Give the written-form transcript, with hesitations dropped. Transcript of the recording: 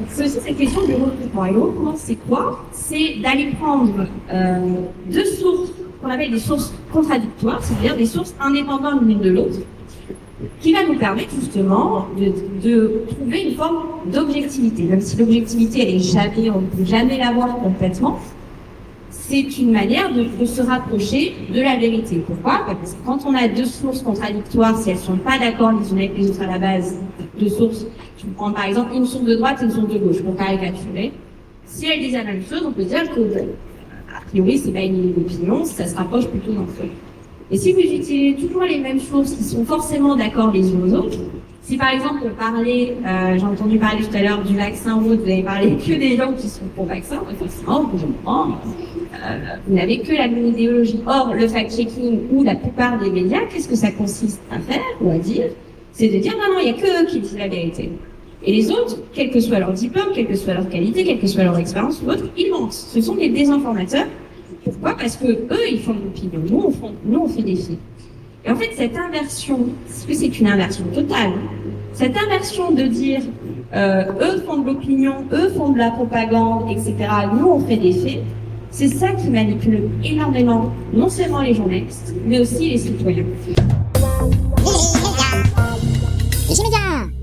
C'est aussi cette question du recrutement. Et le recrutement, c'est quoi? C'est d'aller prendre deux sources qu'on appelle des sources contradictoires, c'est-à-dire des sources indépendantes l'une de l'autre, qui va nous permettre justement de trouver une forme d'objectivité. Même si l'objectivité, elle est jamais, on ne peut jamais l'avoir complètement, c'est une manière de se rapprocher de la vérité. Pourquoi? Parce que quand on a deux sources contradictoires, si elles ne sont pas d'accord les unes avec les autres à la base, deux sources, je prends par exemple une source de droite et une source de gauche, pour caricaturer, si elles disent la même chose, on peut dire que, a priori, c'est pas une opinion, ça se rapproche plutôt d'entre eux. Et si vous utilisez toujours les mêmes sources qui sont forcément d'accord les unes aux autres, si par exemple vous parlez, j'ai entendu parler tout à l'heure du vaccin ou autre, vous avez parlé que des gens qui sont pour vaccin, forcément, vous n'avez que la même idéologie. Or, le fact-checking ou la plupart des médias, qu'est-ce que ça consiste à faire ou à dire? C'est de dire non, il n'y a que eux qui disent la vérité. Et les autres, quel que soit leur diplôme, quelle que soit leur qualité, quelle que soit leur expérience ou autre, ils mentent. Ce sont des désinformateurs. Pourquoi? Parce que eux, ils font de l'opinion, nous, on fait des faits. Et en fait, cette inversion, parce que c'est une inversion totale, cette inversion de dire eux font de l'opinion, eux font de la propagande, etc., nous, on fait des faits, c'est ça qui manipule énormément, non seulement les journalistes, mais aussi les citoyens. Les médias.